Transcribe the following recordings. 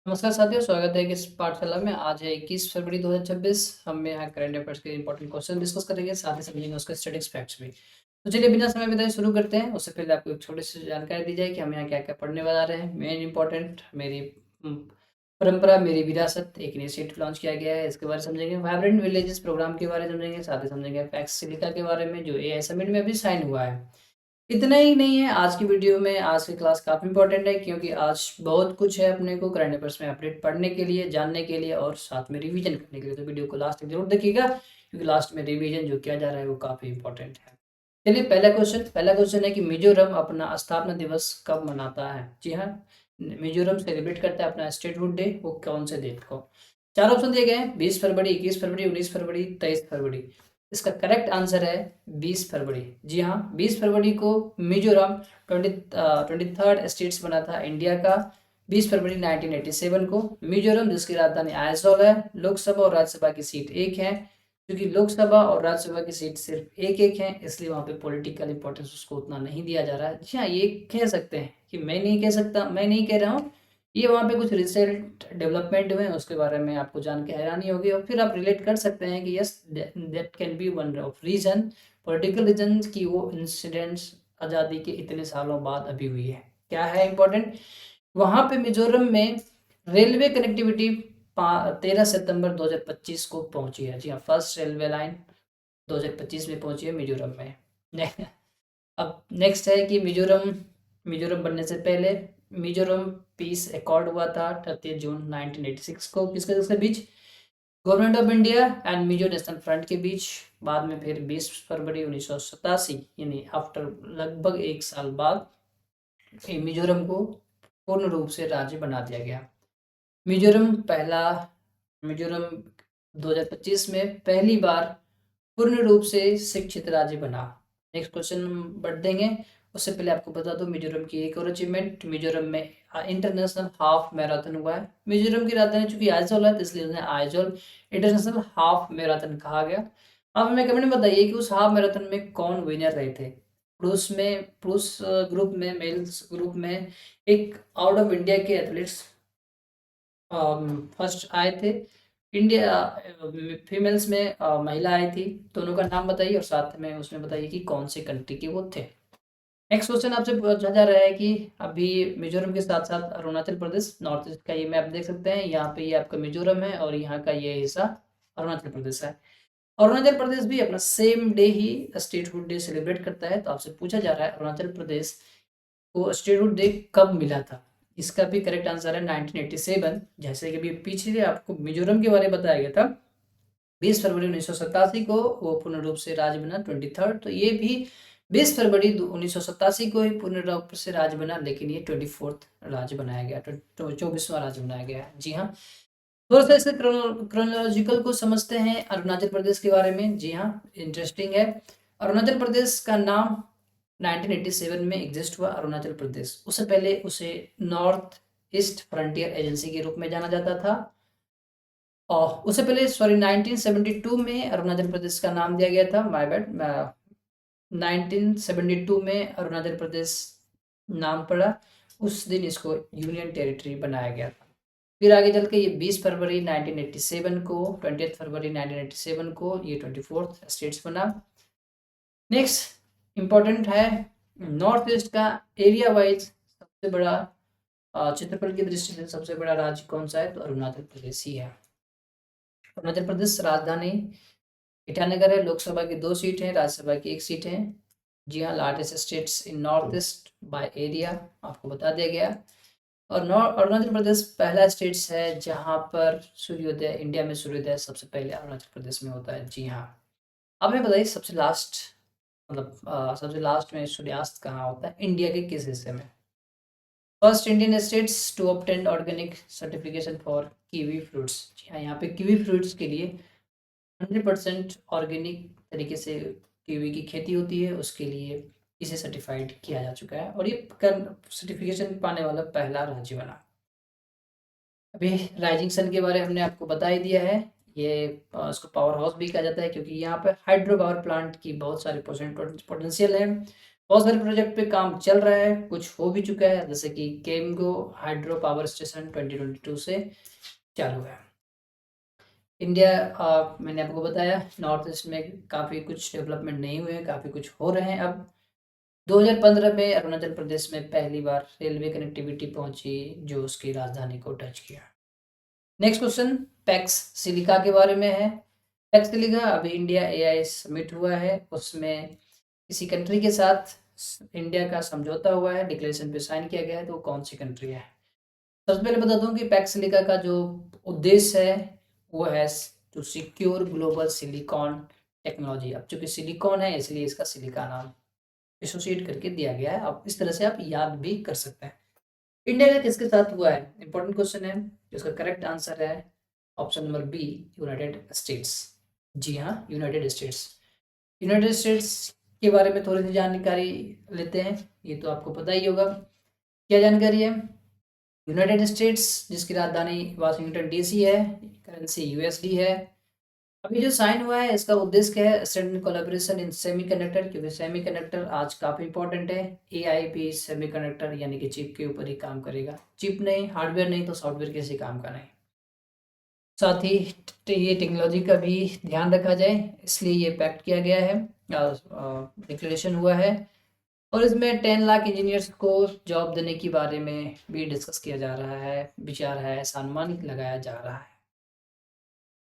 नमस्कार साथियों, स्वागत है कि इस पाठशाला में। आज है 21 फरवरी 2026। हम यहाँ करंट अफेयर्स के इंपॉर्टेंट क्वेश्चन डिस्कस करेंगे, साथ ही समझेंगे उसके स्टैटिस्टिक्स फैक्ट्स भी। तो चलिए बिना समय बिताए शुरू करते हैं। उससे पहले आपको एक छोटी सी जानकारी दी जाए कि हम यहाँ क्या-क्या पढ़ने जा रहे हैं। मेन इंपॉर्टेंट मेरी परंपरा, मेरी विरासत एक इनिशिएटिव लॉन्च किया गया है, इसके बारे में समझेंगे। वाइब्रेंट विलेजेस प्रोग्राम के बारे में समझेंगे, साथ ही समझेंगे फैक्ट्स सिलिका के बारे में जो एआई समिट में अभी साइन हुआ है। इतना ही नहीं है आज की वीडियो में। आज की क्लास काफ़ी इंपॉर्टेंट है क्योंकि आज बहुत कुछ है अपने को करंट अफेयर्स में अपडेट पढ़ने के लिए, जानने के लिए और साथ में रिवीजन करने के लिए। तो वीडियो को लास्ट तक जरूर देखिएगा क्योंकि लास्ट में रिवीजन जो किया जा रहा है वो काफ़ी इंपॉर्टेंट है। चलिए पहला क्वेश्चन है कि मिजोरम अपना स्थापना दिवस कब मनाता है। जी हाँ, मिजोरम सेलिब्रेट करता है अपना स्टेटहुड डे, वो कौन से डेट को। चार ऑप्शन दिए गए हैं: 20 फरवरी, 21 फरवरी, 19 फरवरी, 23 फरवरी। इसका करेक्ट आंसर है 20 फरवरी। जी हाँ, 20 फरवरी को मिजोरम 23rd स्टेट्स बना था इंडिया का। 20 फरवरी 1987 को मिजोरम, जिसकी राजधानी आइजोल है, लोकसभा और राज्यसभा की सीट एक है। क्योंकि लोकसभा और राज्यसभा की सीट सिर्फ एक एक है, इसलिए वहाँ पे पॉलिटिकल इंपॉर्टेंस उसको उतना नहीं दिया जा रहा है। जी हाँ, ये कह सकते हैं कि मैं नहीं कह सकता, मैं नहीं कह रहा हूँ। ये वहाँ पे कुछ रिसेंट डेवलपमेंट हुए हैं, उसके बारे में आपको जान के हैरानी होगी और फिर आप रिलेट कर सकते हैं कि yes, that can be one of reason, political reason की वो इंसिडेंट्स आज़ादी के इतने सालों बाद अभी हुई है। क्या है इम्पोर्टेंट, वहाँ पे मिजोरम में रेलवे कनेक्टिविटी 13 सितंबर 2025 को पहुंची है। जी हाँ, फर्स्ट रेलवे लाइन 2025 में पहुंची है मिजोरम में। अब नेक्स्ट है कि मिजोरम मिजोरम बनने से पहले मिजोरम पीस अकॉर्ड हुआ था 30 जून 1986 को, किसके किसके बीच, government of India and Mizo National Front के बीच। बाद में फिर 20 फरवरी 1987 यानी आफ्टर लगभग एक साल बाद मिजोरम को पूर्ण रूप से राज्य बना दिया गया। मिजोरम 2025 में पहली बार पूर्ण रूप से शिक्षित राज्य बना। नेक्स्ट क्वेश्चन बढ़ देंगे। उससे पहले आपको बता दूं मिजोरम की एक और अचीवमेंट, मिजोरम में इंटरनेशनल हाफ मैराथन हुआ है। मिजोरम की राजधानी चूंकि आइजोल है, तो इसलिए उन्हें आइजोल इंटरनेशनल हाफ मैराथन कहा गया। अब हमें कमेंट में बताइए कि उस हाफ मैराथन में कौन विनर रहे थे। पुरुष ग्रुप में, मेल्स ग्रुप में एक आउट ऑफ इंडिया के एथलीट्स फर्स्ट आए थे। इंडिया फीमेल्स में महिला आई थी। दोनों का नाम बताइए और साथ में उसमें बताइए कि कौन से कंट्री के वो थे। नेक्स्ट क्वेश्चन आपसे पूछा जा रहा है कि अभी मिजोरम के साथ साथ अरुणाचल प्रदेश, नॉर्थ ईस्ट का ये मैप देख सकते हैं। यहाँ पे ये आपका मिजोरम है और यहाँ का ये हिस्सा अरुणाचल प्रदेश है। अरुणाचल प्रदेश भी अपना सेम डे ही स्टेटहुड डे सेलिब्रेट करता है। तो आपसे पूछा जा रहा है अरुणाचल प्रदेश को स्टेटहुड डे कब मिला था। इसका भी करेक्ट आंसर है 1987। जैसे कि अभी पीछे आपको मिजोरम के बारे में बताया गया था, 20 फरवरी 1987 को वो पूर्ण रूप से राज्य बना 23rd। तो ये भी 20 फरवरी 1987 को ही पूर्ण रूप से राज्य बना, लेकिन ये 24th राज्य बनाया गया, 24वां राज्य बनाया गया है। जी हाँ, थोड़ा सा इसके क्रोनोलॉजिकल को समझते हैं अरुणाचल प्रदेश के बारे में। जी हाँ, इंटरेस्टिंग है। अरुणाचल प्रदेश का नाम 1987 में एग्जिस्ट हुआ अरुणाचल प्रदेश। उससे पहले उसे नॉर्थ ईस्ट फ्रंटियर एजेंसी के रूप में जाना जाता था। और उससे पहले 1972 में अरुणाचल प्रदेश का नाम दिया गया था, माय बैड, 1972 में अरुणाचल प्रदेश नाम पड़ा। उस दिन इसको यूनियन टेरिटरी बनाया गया था। फिर आगे चल के ये 20 फरवरी 1987 को, 20 फरवरी 1987 को ये 24th स्टेट्स बना। नेक्स्ट इम्पोर्टेंट है, नॉर्थ ईस्ट का एरिया वाइज सबसे बड़ा, क्षेत्रफल की दृष्टि से सबसे बड़ा राज्य कौन सा है, तो अरुणाचल प्रदेश ही है। अरुणाचल प्रदेश राजधानी ईटानगर है। लोकसभा की 2 सीट है, राज्यसभा की 1 सीट है। जी हाँ, largest states in north east by area आपको बता दिया गया। और नॉर्थ अरुणाचल प्रदेश पहला स्टेट्स है जहाँ पर सूर्योदय, इंडिया में सूर्योदय सबसे पहले अरुणाचल प्रदेश में होता है। जी हाँ, अब मैं बताइए सबसे लास्ट, मतलब सबसे लास्ट में सूर्यास्त कहाँ होता है, इंडिया के किस हिस्से में। First Indian states to obtain organic certification for kiwi fruits. जी हाँ, यहाँ पे कीवी फ्रूट्स के लिए 100% ऑर्गेनिक तरीके से कीवी की खेती होती है, उसके लिए इसे सर्टिफाइड किया जा चुका है और ये सर्टिफिकेशन पाने वाला पहला राज्य बना। अभी राइजिंग सन के बारे में हमने आपको बता ही दिया है। ये इसको पावर हाउस भी कहा जाता है क्योंकि यहाँ पे हाइड्रो पावर प्लांट की बहुत सारी पोटेंशियल है। बहुत सारे प्रोजेक्ट पे काम चल रहा है, कुछ हो भी चुका है, जैसे कि केमगो हाइड्रो पावर स्टेशन 2022 से चालू है। इंडिया मैंने आपको बताया नॉर्थ ईस्ट में काफ़ी कुछ डेवलपमेंट नहीं हुए हैं, काफ़ी कुछ हो रहे हैं अब। 2015 में अरुणाचल प्रदेश में पहली बार रेलवे कनेक्टिविटी पहुंची, जो उसकी राजधानी को टच किया। नेक्स्ट क्वेश्चन पैक्स सिलिका के बारे में है। पैक्स सिलिका अभी इंडिया एआई समिट हुआ है, उसमें किसी कंट्री के साथ इंडिया का समझौता हुआ है, डिक्लेरेशन पे साइन किया गया है, तो वो कौन सी कंट्री है? सबसे पहले बता दूं कि पैक्स सिलिका का जो उद्देश्य है वो है to secure global silicon technology. अब चूंकि सिलिकॉन है इसलिए इसका सिलिका नाम एसोसिएट करके दिया गया है। अब इस तरह से आप याद भी कर सकते हैं। इंडिया का किसके साथ हुआ है, इंपॉर्टेंट क्वेश्चन है। इसका करेक्ट आंसर है option number B, United States. जी हाँ, यूनाइटेड स्टेट्स। यूनाइटेड स्टेट्स के बारे में थोड़ी सी जानकारी लेते हैं, ये तो आपको पता ही होगा। क्या जानकारी है? यूनाइटेड स्टेट्स जिसकी राजधानी वाशिंगटन डीसी है, करेंसी यूएसडी है। अभी जो साइन हुआ है इसका उद्देश्य क्या है? स्टैंडर्ड कोलैबोरेशन इन सेमीकंडक्टर, क्योंकि सेमीकंडक्टर आज काफ़ी इंपॉर्टेंट है। एआई भी सेमीकंडक्टर यानी कि चिप के ऊपर ही काम करेगा। चिप नहीं, हार्डवेयर नहीं, तो सॉफ्टवेयर किसी काम का नहीं। साथ ही ये टेक्नोलॉजी का भी ध्यान रखा जाए, इसलिए ये पैक्ट किया गया है, डिक्लेरेशन हुआ है। और इसमें 10 लाख इंजीनियर्स को जॉब देने के बारे में भी डिस्कस किया जा रहा है, विचार है, सम्मान लगाया जा रहा है।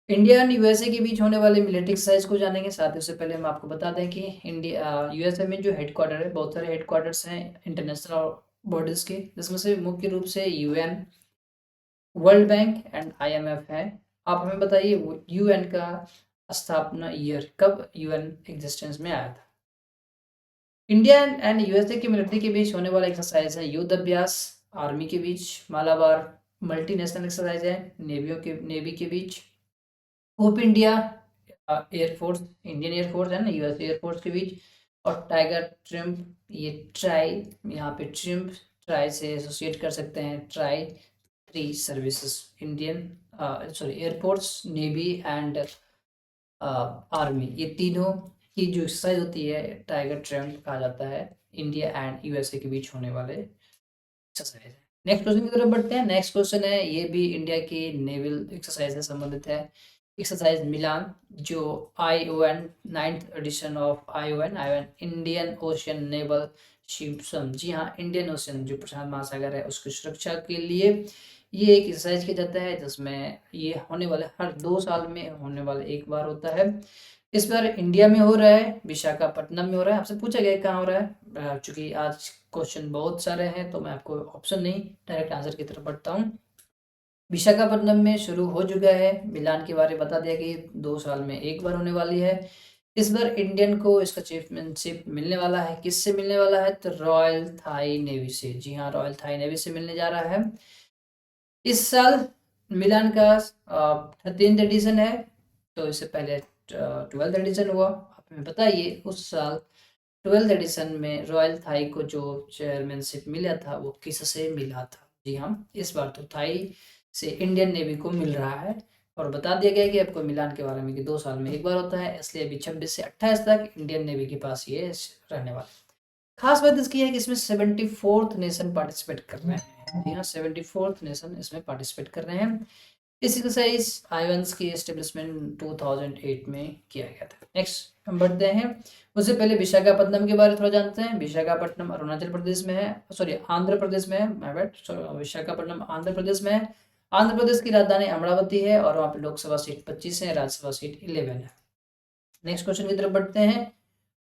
इंडिया एंड यूएसए के बीच होने वाले मिलिट्री एक्सरसाइज को जानेंगे। साथ ही उससे पहले हम आपको बता दें कि इंडिया यूएसए में जो हेडक्वार्टर है, बहुत सारे हेडक्वार्टर्स हैं इंटरनेशनल बॉडीज के, जिसमें से मुख्य रूप से UN, world bank and IMF है। आप हमें बताइए यूएन का स्थापना ईयर कब यूएन एग्जिस्टेंस में आया था? इंडिया एंड यूएसए की मिलिट्री के बीच होने वाला एक्सरसाइज है युद्ध अभ्यास। आर्मी के बीच मालाबार मल्टीनेशनल एक्सरसाइज है, नेवी के बीच। Hope India air force, Indian air force है ना, यूएस एयरफोर्स के बीच। और टाइगर ट्रिम्प, ये ट्राई, यहाँ पे ट्रिम्प ट्राई से एसोसिएट कर सकते हैं। Try three services, Indian sorry air force, navy and army, ये तीनों की जो एक्सरसाइज होती है टाइगर ट्रिम्प कहा जाता है। इंडिया एंड यूएसए के बीच होने वाले एक्सरसाइज है। नेक्स्ट क्वेश्चन की तरफ बढ़ते हैं। नेक्स्ट क्वेश्चन है, ये भी इंडिया की नेवल एक्सरसाइज से संबंधित है। एक्सरसाइज मिलान, जो ION 9th edition of ION Indian Ocean naval शिप्सम। जी हाँ, इंडियन ओशियन जो प्रशांत महासागर है उसकी सुरक्षा के लिए ये एक एक्सरसाइज किया जाता है, जिसमें ये होने वाले हर 2 साल में होने वाले एक बार होता है। इस बार इंडिया में हो रहा है, विशाखापट्टनम में हो रहा है। आपसे पूछा गया कहाँ हो रहा है, चूंकि आज क्वेश्चन बहुत सारे हैं तो मैं आपको ऑप्शन नहीं, डायरेक्ट आंसर की तरफ बढ़ता हूँ। विशाखापट्टनम में शुरू हो चुका है। मिलान के बारे में बता दिया कि 2 साल में एक बार होने वाली है। इस बार इंडियन को इसका चैंपियनशिप मिलने वाला है। किससे मिलने वाला है? तो रॉयल थाई नेवी से। जी हाँ, रॉयल थाई नेवी से मिलने जा रहा है। इस साल मिलान का 13th एडिशन है, तो इससे पहले 12th एडिशन हुआ। आप हमें बताइए उस साल 12th एडिशन में रॉयल थाई को जो चेयरमैनशिप मिला था वो किससे मिला था? जी हाँ, इस बार तो थाई से इंडियन नेवी को मिल रहा है। और बता दिया गया कि आपको मिलान के बारे में कि 2 साल में एक बार होता है, इसलिए अभी 26 से 28 तक इंडियन नेवी के पास ये रहने वाला है। खास बात इसकी है कि इसमें 74th नेशन पार्टिसिपेट कर रहे हैं। जी हाँ, 74th नेशन इसमें पार्टिसिपेट कर रहे हैं। इस एक्सरसाइज आईवेंस की एस्टेब्लिशमेंट 2008 में किया गया था। नेक्स्ट हम बढ़ते हैं। उससे पहले विशाखापट्टनम के बारे में थोड़ा जानते हैं। विशाखापट्टनम अरुणाचल प्रदेश में है, सॉरी आंध्र प्रदेश में है, माय बैड। विशाखापट्टनम आंध्र प्रदेश में है। आंध्र प्रदेश की राजधानी अमरावती है और वहाँ पे लोकसभा सीट 25 है, राज्यसभा सीट 11 है। नेक्स्ट क्वेश्चन की तरफ बढ़ते हैं।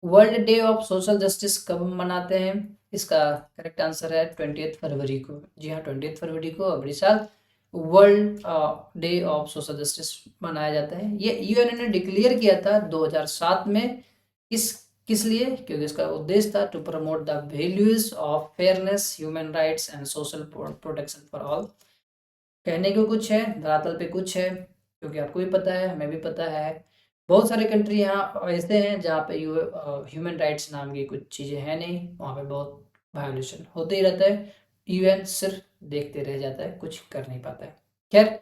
World day of social justice कब मनाते हैं? इसका करेक्ट आंसर है 20th फरवरी को। जी हाँ, 20th फरवरी को अगले साल world day of social justice मनाया जाता है। ये यूएन ने डिक्लेयर किया था 2007 में। किस लिए? क्योंकि इसका उद्देश्य था to promote the values of fairness, human rights and social protection for all. कहने को कुछ है, धरातल पे कुछ है, क्योंकि आपको भी पता है, हमें भी पता है, बहुत सारे कंट्री यहाँ ऐसे हैं जहाँ पे ह्यूमन राइट्स नाम की कुछ चीज़ें हैं नहीं, वहाँ पे बहुत वायोलेशन होते ही रहता है। यूएन सिर्फ देखते रह जाता है, कुछ कर नहीं पाता है। खैर,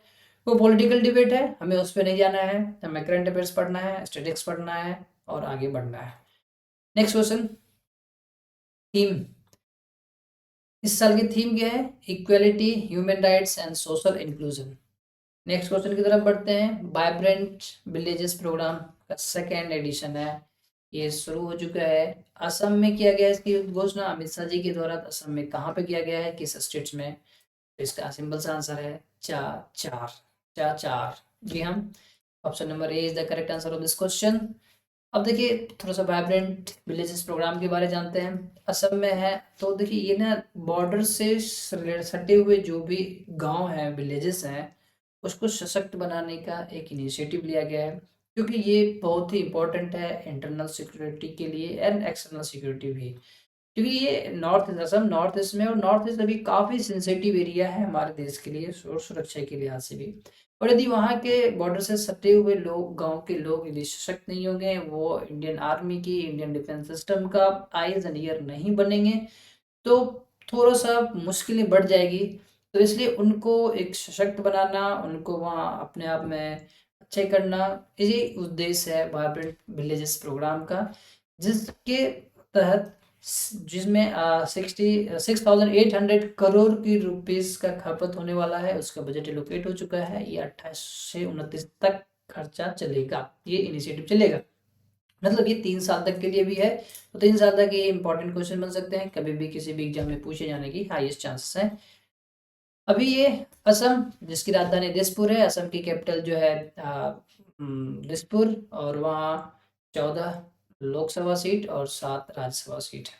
वो पॉलिटिकल डिबेट है, हमें उस पर नहीं जाना है। हमें करंट अफेयर्स पढ़ना है, स्टेटिक्स पढ़ना है और आगे बढ़ना है। Next question. थीम, इस साल की थीम क्या है? Equality, human rights and social inclusion. Next question की तरफ बढ़ते हैं। वाइब्रेंट विलेजेस प्रोग्राम का सेकेंड एडिशन है, ये शुरू हो चुका है। असम में किया गया है इसकी घोषणा अमित शाह जी के द्वारा। असम में कहाँ पे किया गया है, किस स्टेट्स में? तो इसका सिंपल सा आंसर है चार चार चार चार। जी हम, option number A is the correct answer of this question. अब देखिए थोड़ा सा वाइब्रेंट विलेजेस प्रोग्राम के बारे जानते हैं। असम में है, तो देखिए ये ना बॉर्डर से सटे हुए जो भी गांव हैं, विलेजेस हैं, उसको सशक्त बनाने का एक इनिशिएटिव लिया गया है, क्योंकि ये बहुत ही इंपॉर्टेंट है इंटरनल सिक्योरिटी के लिए एंड एक्सटर्नल सिक्योरिटी भी। क्योंकि ये north east, Assam north east में, और नॉर्थ ईस्ट अभी काफ़ी सेंसिटिव एरिया है हमारे देश के लिए और सुरक्षा के लिहाज से भी। और यदि वहाँ के बॉर्डर से सटे हुए लोग, गांव के लोग यदि सशक्त नहीं होंगे, वो इंडियन आर्मी की, इंडियन डिफेंस सिस्टम का आइज एंड ईयर नहीं बनेंगे, तो थोड़ा सा मुश्किलें बढ़ जाएगी। तो इसलिए उनको एक सशक्त बनाना, उनको वहाँ अपने आप में अच्छे करना, यही उद्देश्य है वाइब्रेंट विलेजेस प्रोग्राम का, जिसके तहत जिसमें 6,800 करोड़ रुपीस का खपत होने वाला है। उसका बजट एलोकेट हो चुका है। ये 28 से 29 तक खर्चा चलेगा, ये इनिशिएटिव चलेगा। मतलब ये 3 साल तक के लिए भी है। तो 3 साल तक ये इंपॉर्टेंट क्वेश्चन बन सकते हैं, कभी भी किसी भी एग्जाम में पूछे जाने की हाईएस्ट चांसेस है। अभी ये असम, जिसकी राजधानी दिसपुर है, असम की कैपिटल जो है दिसपुर, और वहाँ 14 लोकसभा सीट और 7 राज्यसभा सीट है।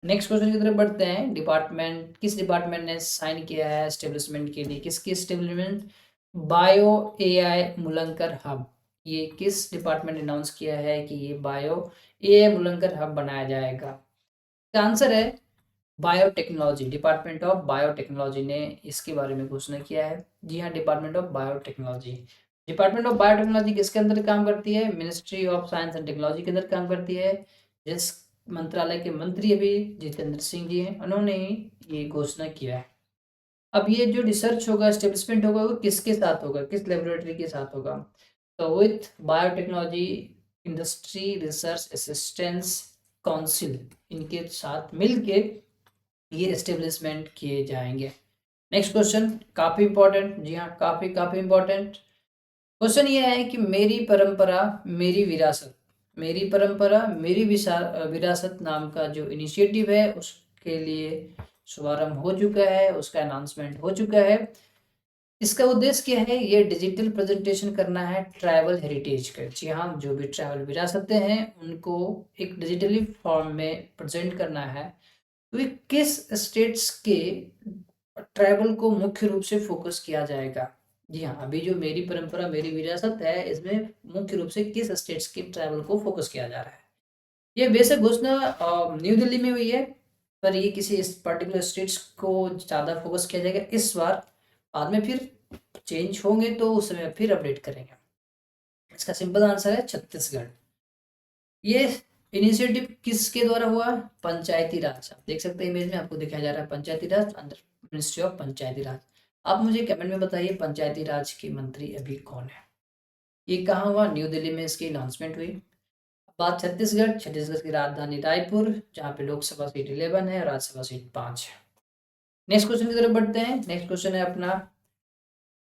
नेक्स्ट क्वेश्चन की तरफ बढ़ते हैं। डिपार्टमेंट, किस डिपार्टमेंट ने साइन किया है एस्टेब्लिशमेंट के लिए? किसकी एस्टेब्लिशमेंट? बायो एआई मूल्यांकन हब। ये किस डिपार्टमेंट ने अनाउंस किया है कि ये बायो एआई मूल्यांकन हब बनाया जाएगा? इसका आंसर है बायोटेक्नोलॉजी। डिपार्टमेंट ऑफ बायोटेक्नोलॉजी ने इसके बारे में घोषणा किया है। जी हाँ, department of biotechnology. Department of biotechnology किसके अंदर काम करती है? Ministry of science and technology के अंदर काम करती है। जिस मंत्रालय के मंत्री अभी जितेंद्र सिंह जी हैं, उन्होंने ही ये घोषणा किया है। अब ये जो रिसर्च होगा, एस्टेब्लिशमेंट होगा, वो किसके साथ होगा, किस लेबोरेटरी के साथ होगा? तो with biotechnology industry research assistance council, इनके साथ मिलके ये एस्टेब्लिशमेंट किए जाएंगे। नेक्स्ट क्वेश्चन काफ़ी इंपॉर्टेंट, जी हाँ काफ़ी काफ़ी इंपॉर्टेंट क्वेश्चन ये है कि मेरी परंपरा मेरी विरासत, मेरी परंपरा मेरी विरासत नाम का जो इनिशिएटिव है, उसके लिए शुभारंभ हो चुका है, उसका अनाउंसमेंट हो चुका है। इसका उद्देश्य क्या है? ये डिजिटल प्रेजेंटेशन करना है ट्राइबल हेरिटेज का। जी हाँ, जो भी ट्राइबल विरासतें हैं उनको एक डिजिटली फॉर्म में प्रेजेंट करना है। तो ये किस स्टेट्स के ट्राइबल को मुख्य रूप से फोकस किया जाएगा? जी हाँ, अभी जो मेरी परंपरा मेरी विरासत है, इसमें मुख्य रूप से किस स्टेट्स के ट्राइबल को फोकस किया जा रहा है? ये बेसिक घोषणा न्यू दिल्ली में हुई है, पर ये किसी इस पर्टिकुलर स्टेट्स को ज़्यादा फोकस किया जाएगा इस बार। बाद में फिर चेंज होंगे तो उस समय फिर अपडेट करेंगे। इसका सिंपल आंसर है छत्तीसगढ़। ये इनिशिएटिव किसके द्वारा हुआ? पंचायती राज। आप देख सकते हैं इमेज में, आपको दिखाया जा रहा है पंचायती राज अंडर मिनिस्ट्री ऑफ पंचायती राज। आप मुझे कमेंट में बताइए पंचायती राज के मंत्री अभी कौन है? ये कहाँ हुआ? न्यू दिल्ली में इसकी अनाउंसमेंट हुई। बात छत्तीसगढ़, छत्तीसगढ़ की राजधानी रायपुर, जहाँ पे लोकसभा सीट 11 है और राज्यसभा सीट 5 है। नेक्स्ट क्वेश्चन की तरफ बढ़ते हैं। नेक्स्ट क्वेश्चन है अपना,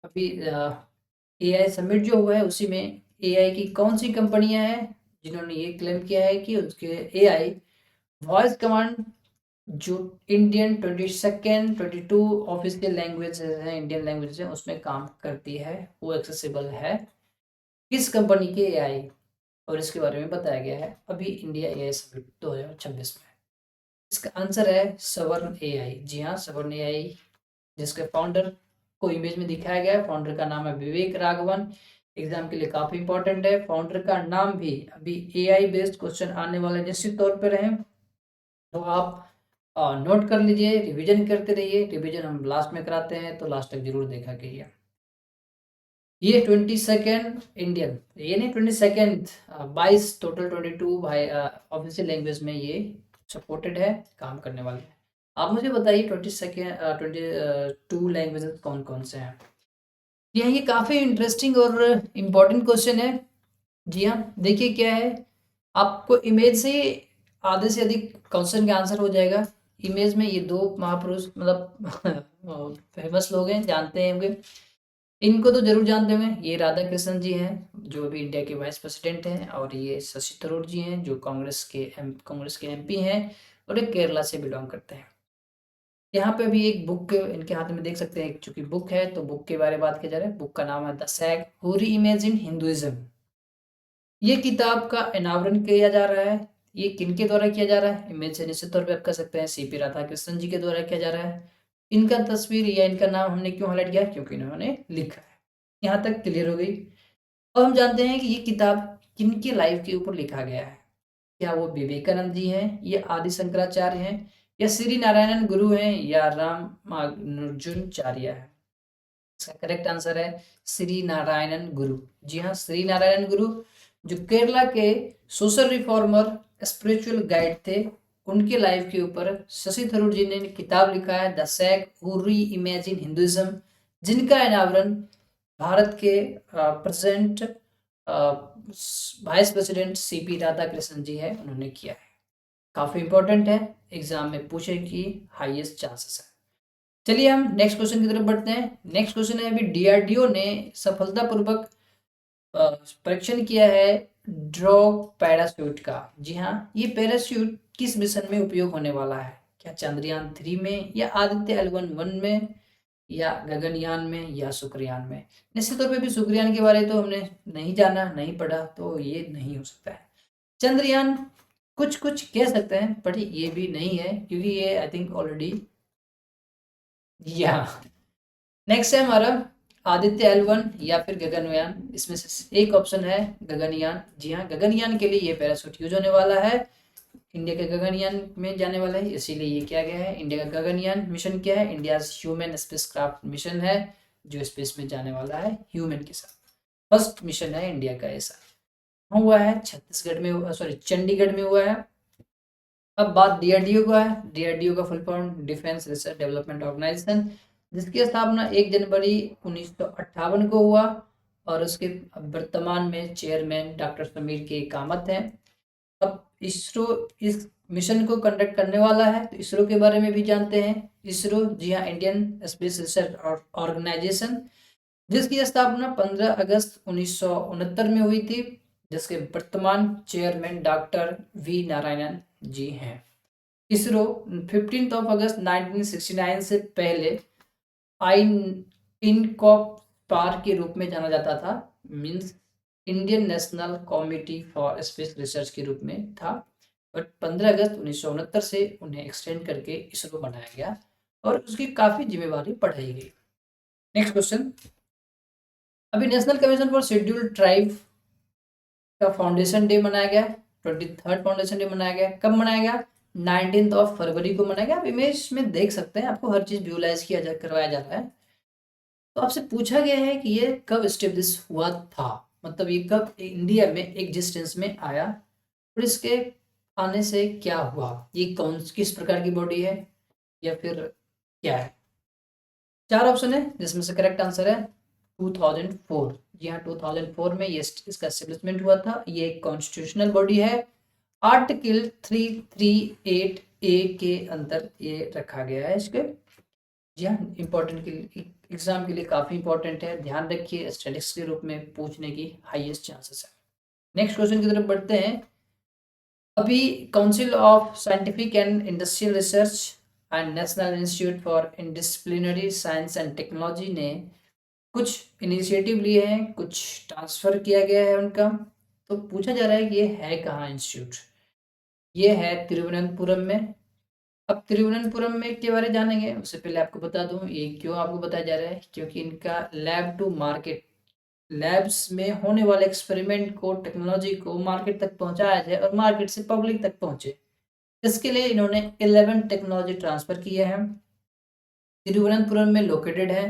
अभी एआई समिट जो हुआ है उसी में एआई की कौन सी कंपनियां हैं जिन्होंने ये क्लेम किया है कि उसके एआई वॉइस कमांड जो इंडियन 22 ऑफिशियल लैंग्वेज हैं, इंडियन लैंग्वेज हैं, उसमें काम करती है, वो एक्सेसिबल है। किस कंपनी के एआई? और इसके बारे में बताया गया है अभी इंडिया एआई समिट 2026 में। इसका आंसर है सवर्ण एआई। जी हाँ, सवर्ण एआई, जिसके फाउंडर को इमेज में दिखाया गया है। फाउंडर का नाम है विवेक राघवन। एग्जाम के लिए काफी इंपॉर्टेंट है। फाउंडर का नाम भी, अभी एआई बेस्ड क्वेश्चन आने वाले निश्चित तौर पर रहे, तो आप नोट कर लीजिए, रिवीजन करते रहिए। रिवीजन हम लास्ट में कराते हैं, तो लास्ट तक जरूर देखा करिए। ये 22 इंडियन, ये नहीं 22, 22 टोटल, 22 भाई ऑफिशियल लैंग्वेज में ये सपोर्टेड है, काम करने वाले हैं। आप मुझे बताइए 22 लैंग्वेजेस कौन कौन से हैं? ये काफ़ी इंटरेस्टिंग और इम्पोर्टेंट क्वेश्चन है। जी हाँ, देखिए क्या है, आपको इमेज से आधे से अधिक क्वेश्चन का आंसर हो जाएगा। इमेज में ये दो महापुरुष मतलब फेमस लोग हैं, जानते हैं होंगे, इनको तो जरूर जानते होंगे। ये राधा कृष्णन जी हैं जो अभी इंडिया के वाइस प्रेसिडेंट हैं, और ये शशि थरूर जी हैं जो कांग्रेस के एमपी हैं, और ये केरला से बिलोंग करते हैं। यहाँ पे अभी एक बुक इनके हाथ में देख सकते हैं, चूंकि बुक है तो बुक के बारे में बात किया जा रहा है। बुक का नाम है the sage who reimagined Hinduism. ये किताब का अनावरण किया जा रहा है। ये किनके द्वारा किया जा रहा है? इमेज से निश्चित तौर पे आप कर सकते हैं सीपी राधाकृष्णन जी के द्वारा किया जा रहा है। इनका तस्वीर या इनका नाम हमने क्यों हाईलाइट किया? क्योंकि इन्होंने लिखा है। यहाँ तक क्लियर हो गई। अब हम जानते हैं कि ये किताब किनके लाइफ के ऊपर लिखा गया है। क्या वो विवेकानंद जी हैं, या आदि शंकराचार्य हैं, या श्री नारायणन गुरु हैं, या रामानुजनाचार्य है? इसका करेक्ट आंसर है श्री नारायणन गुरु। जी हाँ, श्री नारायण गुरु जो केरला के सोशल रिफॉर्मर स्पिरिचुअल गाइड थे, उनके लाइफ के ऊपर शशि थरूर जी ने किताब लिखा है the sage who reimagine Hinduism, जिनका अनावरण भारत के present vice president CP Radhakrishnan ji है, उन्होंने किया है। काफी इंपॉर्टेंट है, एग्जाम में पूछे की हाईएस्ट चांसेस है। चलिए हम नेक्स्ट क्वेश्चन की तरफ बढ़ते हैं। नेक्स्ट क्वेश्चन है, अभी डीआरडीओ ने सफलतापूर्वक परीक्षण किया है ड्रॉग पैराशूट का। जी हाँ, ये पैराशूट किस मिशन में उपयोग होने वाला है? क्या चंद्रयान 3 में, या आदित्य L1 में, या गगनयान में, या शुक्रयान में? निश्चित तौर पे भी शुक्रयान के बारे तो हमने नहीं जाना, नहीं पढ़ा, तो ये नहीं हो सकता है। चंद्रयान कुछ कुछ कह सकते हैं, बट ये भी नहीं है, क्योंकि ये आई थिंक ऑलरेडी या नेक्स्ट है हमारा आदित्य L1 या फिर गगनयान। इसमें से एक ऑप्शन है गगनयान। जी हाँ, गगनयान के लिए ये पैराशूट यूज होने वाला है। इंडिया के गगनयान में जाने वाला है, इसीलिए ये किया गया है। इंडिया का गगनयान मिशन क्या है? इंडिया ह्यूमन स्पेसक्राफ्ट मिशन है, जो स्पेस में जाने वाला है ह्यूमन के साथ। फर्स्ट मिशन है इंडिया का ऐसा। हुआ है छत्तीसगढ़ में, सॉरी चंडीगढ़ में हुआ है। अब बात डीआरडीओ का है। डीआरडीओ का full form defence research development organisation, जिसकी स्थापना 1 जनवरी 1958 को हुआ, और उसके वर्तमान में चेयरमैन डॉक्टर समीर के कामत हैं। अब इसरो इस मिशन को कंडक्ट करने वाला है, तो इसरो के बारे में भी जानते हैं। इसरो, जी हाँ, इंडियन स्पेस रिसर्च ऑर्गेनाइजेशन, जिसकी स्थापना 15 अगस्त 1969 में हुई थी, जिसके वर्तमान चेयरमैन डॉक्टर वी नारायणन जी हैं। इसरो 15 अगस्त 1969 से पहले आई इनकॉप के रूप में जाना जाता था, means Indian national committee for space research के रूप में था, बट 15 अगस्त 1969 से उन्हें एक्सटेंड करके इसरो बनाया गया, और उसकी काफ़ी जिम्मेवारी बढ़ाई गई। नेक्स्ट क्वेश्चन, अभी national commission for scheduled tribe का फाउंडेशन डे मनाया गया, 23rd फाउंडेशन डे मनाया गया। कब मनाया गया? 19 फरवरी को मनाया गया। आप इमेज में देख सकते हैं, आपको हर चीज़ विजुअलाइज करवाया जा रहा है। तो आपसे पूछा गया है कि ये कब स्टेब्लिश हुआ था, मतलब ये कब इंडिया में एग्जिस्टेंस में आया, और इसके आने से क्या हुआ, ये किस प्रकार की बॉडी है, या फिर क्या है? 4 ऑप्शन है, जिसमें से करेक्ट आंसर है 2004। जी हाँ, 2004 में ये इसका एस्टेब्लिशमेंट हुआ था। ये एक कॉन्स्टिट्यूशनल बॉडी है। आर्टिकल 338 ए के अंदर ये रखा गया है इसके। जी हाँ, इम्पोर्टेंट के लिए, एग्जाम के लिए काफ़ी इंपॉर्टेंट है, ध्यान रखिए, स्टैटिस्टिक्स के रूप में पूछने की हाईएस्ट चांसेस है। नेक्स्ट क्वेश्चन की तरफ बढ़ते हैं। अभी council of scientific and industrial research and national institute for interdisciplinary science and technology ने कुछ इनिशिएटिव लिए हैं, कुछ ट्रांसफ़र किया गया है उनका। तो पूछा जा रहा है कि ये है कहाँ इंस्टीट्यूट? ये है तिरुवनंतपुरम में। अब तिरुवनंतपुरम में के बारे जानेंगे, उससे पहले आपको बता दूं ये क्यों आपको बताया जा रहा है, क्योंकि इनका लैब टू मार्केट, लैब्स में होने वाले एक्सपेरिमेंट को, टेक्नोलॉजी को मार्केट तक पहुंचाया जाए और मार्केट से पब्लिक तक पहुंचे। इसके लिए इन्होंने 11 टेक्नोलॉजी ट्रांसफ़र किए हैं। तिरुवनंतपुरम में लोकेटेड है।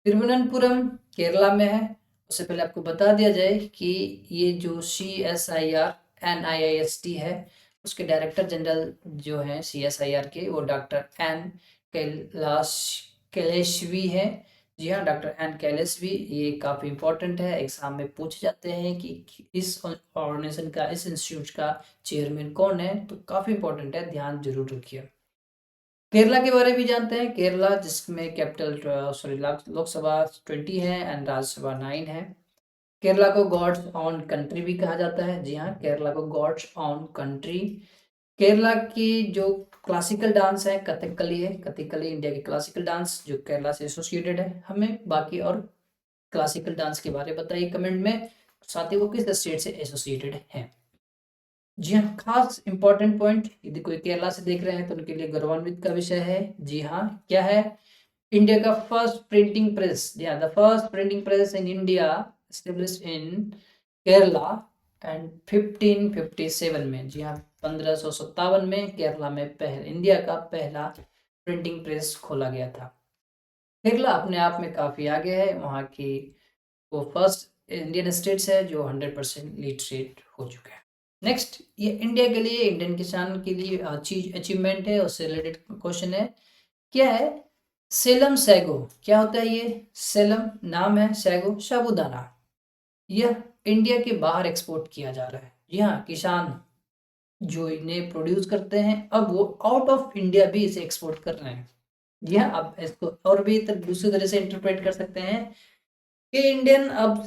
तिरुवनंतपुरम केरला में है। उससे पहले आपको बता दिया जाए कि ये जो CSIR NIIST है, उसके डायरेक्टर जनरल जो हैं CSIR के, वो डॉक्टर कैलाशवी हैं, जी हाँ, डॉक्टर एन कैलिस भी, ये काफ़ी इम्पोर्टेंट है, एग्ज़ाम में पूछे जाते हैं कि इस ऑर्गेनाइजेशन का, इस इंस्टीट्यूट का चेयरमैन कौन है, तो काफ़ी इम्पोर्टेंट है, ध्यान ज़रूर रखिए। केरला के बारे में भी जानते हैं, केरला जिसमें कैपिटल सॉरी लोकसभा 20 है एंड राज्यसभा 9 है। केरला को गॉड्स ऑन कंट्री भी कहा जाता है। जी हाँ, केरला को गॉड्स ऑन कंट्री। केरला की जो क्लासिकल डांस है कथकली है। कथकली इंडिया की क्लासिकल डांस जो केरला से एसोसिएटेड है। हमें बाकी और क्लासिकल डांस के बारे में बताइए कमेंट में, साथ ही वो किस स्टेट से एसोसिएटेड है। जी हाँ, खास इंपॉर्टेंट पॉइंट, यदि कोई केरला से देख रहे हैं तो उनके लिए गौरवान्वित का विषय है। जी हाँ, क्या है? इंडिया का फर्स्ट प्रिंटिंग प्रेस। जी हाँ, the first printing press in India established in Kerala and 1557 में। जी हाँ, 1557 में केरला में इंडिया का पहला प्रिंटिंग प्रेस खोला गया था। केरला अपने आप में काफ़ी आगे है, वहाँ की वो फर्स्ट इंडियन स्टेट्स है जो 100% लिटरेट हो चुका है। नेक्स्ट, ये इंडिया के लिए, इंडियन किसान के लिए चीज अचीवमेंट है, उससे रिलेटेड क्वेश्चन है। क्या है? सेलम सैगो। क्या होता है ये? सेलम नाम है, सैगो साबूदाना। यह इंडिया के बाहर एक्सपोर्ट किया जा रहा है। जी हाँ, किसान जो इन्हें प्रोड्यूस करते हैं अब वो आउट ऑफ इंडिया भी इसे एक्सपोर्ट कर रहे हैं। जी हाँ, अब इसको और भी दूसरी तरह से इंटरप्रेट कर सकते हैं कि इंडियन अब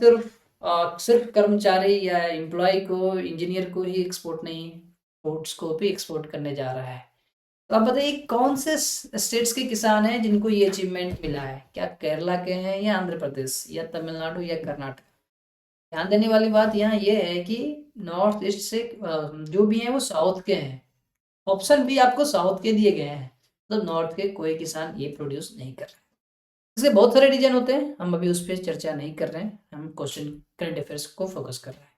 सिर्फ कर्मचारी या एम्प्लॉय को, इंजीनियर को ही एक्सपोर्ट नहीं, गुड्स को भी एक्सपोर्ट करने जा रहा है। तो आप बताइए कौन से स्टेट्स के किसान हैं जिनको ये अचीवमेंट मिला है? क्या केरला के हैं या आंध्र प्रदेश या तमिलनाडु या कर्नाटक? ध्यान देने वाली बात यहाँ ये है कि नॉर्थ ईस्ट से जो भी हैं वो साउथ के हैं। ऑप्शन भी आपको साउथ के दिए गए हैं, तो नॉर्थ के कोई किसान ये प्रोड्यूस नहीं कर रहे। इसके बहुत सारे रीजन होते हैं, हम अभी उस पर चर्चा नहीं कर रहे हैं, हम क्वेश्चन करंट अफेयर्स को फोकस कर रहे हैं।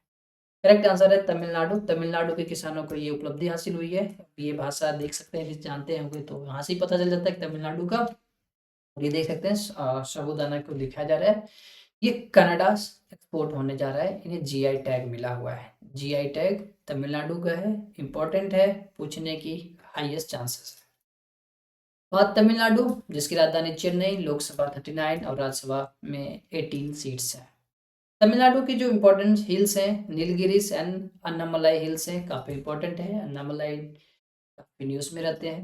करेक्ट आंसर है तमिलनाडु। तमिलनाडु के किसानों को ये उपलब्धि हासिल हुई है। ये भाषा देख सकते हैं, जानते होंगे तो यहाँ से ही पता चल जाता है कि तमिलनाडु का। ये देख सकते हैं साबूदाना को लिखा जा रहा है, ये कनाडा एक्सपोर्ट होने जा रहा है, इन्हें जीआई टैग मिला हुआ है। जीआई टैग तमिलनाडु का है, इंपॉर्टेंट है, पूछने की हाईएस्ट चांसेस है। बात तमिलनाडु, जिसकी राजधानी चेन्नई, लोकसभा 39 और राज्यसभा में 18 सीट्स हैं। तमिलनाडु की जो इम्पोर्टेंट हिल्स हैं, नीलगिरीस एंड अन्नामलाई हिल्स हैं, काफ़ी इंपॉर्टेंट है। अन्नामलाई काफ़ी न्यूज़ में रहते हैं।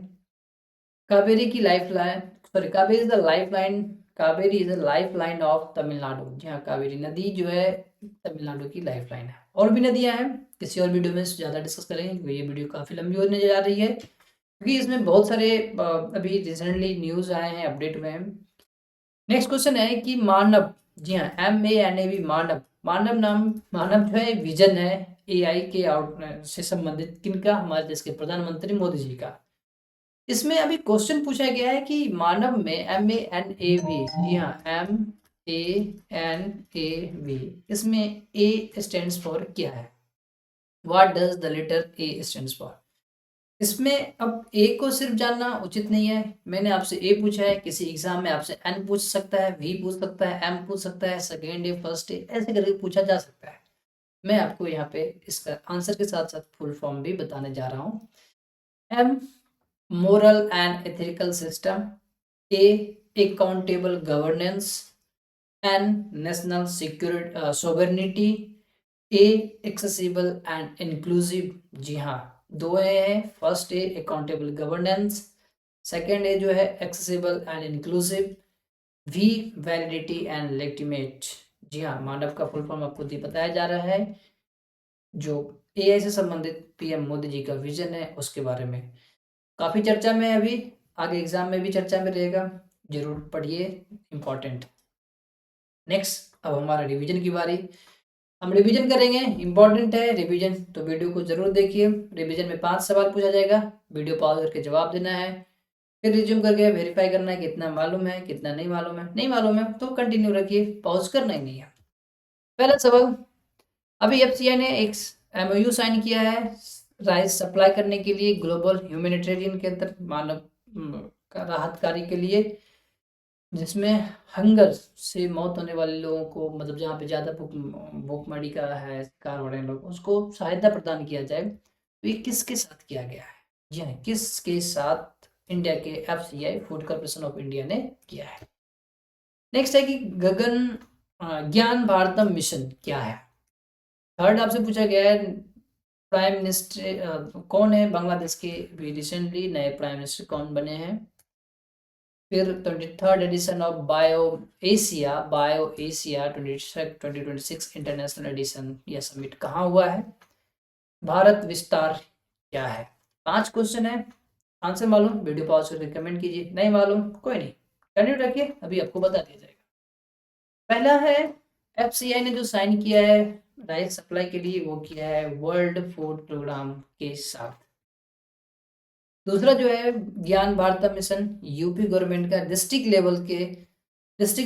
कावेरी की life line, sorry, Kaveri is the life line, Kaveri is the life line of Tamil Nadu. जी हाँ, कावेरी नदी जो है तमिलनाडु की लाइफ लाइन है। और भी नदियाँ हैं, किसी और वीडियो में ज़्यादा डिस्कस करेंगे क्योंकि ये वीडियो काफ़ी लंबी होने जा रही है, क्योंकि इसमें बहुत सारे अभी रिसेंटली न्यूज़ आए हैं, अपडेट हुए हैं। नेक्स्ट क्वेश्चन है कि मानव, जी हाँ, MANAV, मानव। मानव नाम, मानव जो है विजन है AI के आउट से संबंधित, किनका? हमारे देश के प्रधानमंत्री मोदी जी का। इसमें अभी क्वेश्चन पूछा गया है कि मानव में MANAV, जी हाँ, MANAV, इसमें A स्टैंड्स फॉर क्या है? What does the letter A stands for? इसमें अब ए को सिर्फ जानना उचित नहीं है। मैंने आपसे ए पूछा है, किसी एग्जाम में आपसे एन पूछ सकता है, वी पूछ सकता है, एम पूछ सकता है, सेकेंड ए, फर्स्ट ए, ऐसे करके पूछा जा सकता है। मैं आपको यहाँ पे इसका आंसर के साथ साथ फुल फॉर्म भी बताने जा रहा हूँ। M, moral and ethical system. A, accountable governance. N, national security sovereignty. A, accessible and inclusive. जी हाँ, दो ए हैं। First A accountable governance, second A जो है accessible and inclusive. V, validity and legitimate. जी हाँ, मानव का फुल फॉर्म आपको बताया जा रहा है, जो AI से संबंधित PM मोदी जी का विजन है उसके बारे में काफ़ी चर्चा में है अभी, आगे एग्जाम में भी चर्चा में रहेगा, जरूर पढ़िए, इम्पोर्टेंट। नेक्स्ट, अब हमारा रिवीजन की बारी। हम रिवीजन करेंगे, इंपॉर्टेंट है रिवीजन, तो वीडियो को जरूर देखिए। रिवीजन में 5 सवाल पूछा जाएगा, वीडियो पॉज करके जवाब देना है, फिर रिज्यूम करके वेरीफाई करना है कितना मालूम है, कितना नहीं मालूम है। नहीं मालूम है तो कंटिन्यू रखिए, पॉज करना ही नहीं है। पहला सवाल, अभी FCI ने एक MOU साइन किया है राइस सप्लाई करने के लिए ग्लोबल ह्यूमैनिटेरियन के अंदर, मानव का राहत कार्य के लिए, जिसमें हंगर से मौत होने वाले लोगों को, मतलब जहाँ पे ज़्यादा भूखमरी का है शिकार हो रहे हैं लोग, उसको सहायता प्रदान किया जाए। तो ये किसके साथ किया गया है? जी हाँ, किसके साथ? इंडिया के FCI, food corporation of India ने किया है। नेक्स्ट है कि ज्ञान भारतम मिशन क्या है। थर्ड आपसे पूछा गया है प्राइम मिनिस्टर कौन है बांग्लादेश के, भी रिसेंटली नए प्राइम मिनिस्टर कौन बने हैं। फिर 23rd edition of bio Asia 2026 international edition, यह समिट कहाँ हुआ है। भारत विस्तार क्या है। 5 क्वेश्चन है, आंसर मालूम वीडियो पॉज करके कमेंट कीजिए, नहीं मालूम कोई नहीं, कंटिन्यू रखिए, अभी आपको बता दिया जाएगा। पहला है एफसीआई ने जो साइन किया है राइस सप्लाई के लिए, वो किया है वर्ल्ड फूड प्रोग्राम के साथ। दूसरा जो है ज्ञान भारत मिशन, यूपी गवर्नमेंट का डिस्ट्रिक्ट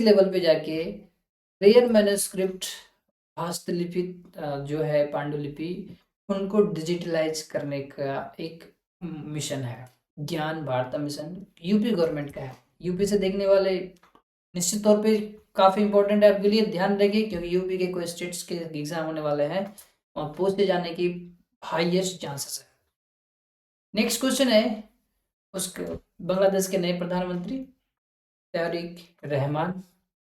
लेवल पे जाके रेयर मैन्युस्क्रिप्ट हस्तलिपि जो है पांडुलिपि, उनको डिजिटलाइज करने का एक मिशन है। ज्ञान भारत मिशन यूपी गवर्नमेंट का है। यूपी से देखने वाले निश्चित तौर पे काफ़ी इंपॉर्टेंट है आपके लिए, ध्यान रखिए, क्योंकि यूपी के कोई स्टेट्स के एग्जाम होने वाले हैं और पूछे जाने की हाईएस्ट चांसेस है। नेक्स्ट क्वेश्चन है उसके बांग्लादेश के नए प्रधानमंत्री तारिक रहमान,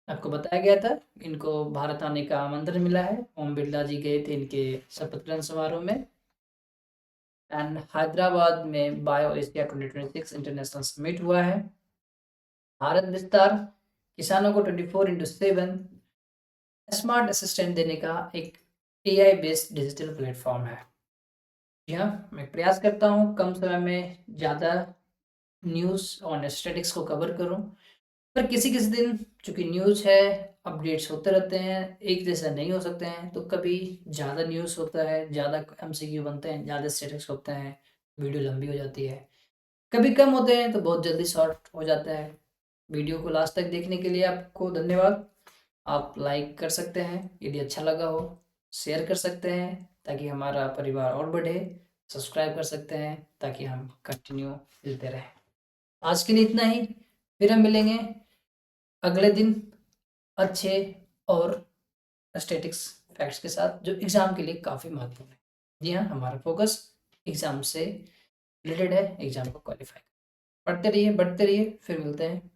आपको बताया गया था इनको भारत आने का आमंत्रण मिला है, ओम बिरला जी गए थे इनके शपथ ग्रहण समारोह में। एंड हैदराबाद में बायो एशिया 2026 इंटरनेशनल समिट हुआ है। भारत विस्तार किसानों को 24/7 स्मार्ट असिस्टेंट देने का एक एआई बेस्ड डिजिटल प्लेटफॉर्म है। जी हाँ, मैं प्रयास करता हूँ कम समय में ज़्यादा न्यूज़ और स्टैटिक्स को कवर करूँ, पर किसी किसी दिन चूंकि न्यूज़ है, अपडेट्स होते रहते हैं, एक जैसा नहीं हो सकते हैं, तो कभी ज़्यादा न्यूज़ होता है, ज़्यादा एमसीक्यू बनते हैं, ज़्यादा स्टैटिक्स होते हैं, वीडियो लंबी हो जाती है। कभी कम होते हैं तो बहुत जल्दी शॉर्ट हो जाता है। वीडियो को लास्ट तक देखने के लिए आपको धन्यवाद। आप लाइक कर सकते हैं यदि अच्छा लगा हो, शेयर कर सकते हैं ताकि हमारा परिवार और बढ़े, सब्सक्राइब कर सकते हैं ताकि हम कंटिन्यू मिलते रहें। आज के लिए इतना ही, फिर हम मिलेंगे अगले दिन अच्छे और स्टैटिक्स फैक्ट्स के साथ जो एग्ज़ाम के लिए काफ़ी महत्वपूर्ण है। जी हाँ, हमारा फोकस एग्ज़ाम से रिलेटेड है, एग्ज़ाम को क्वालिफाई। पढ़ते रहिए, बढ़ते रहिए, फिर मिलते हैं।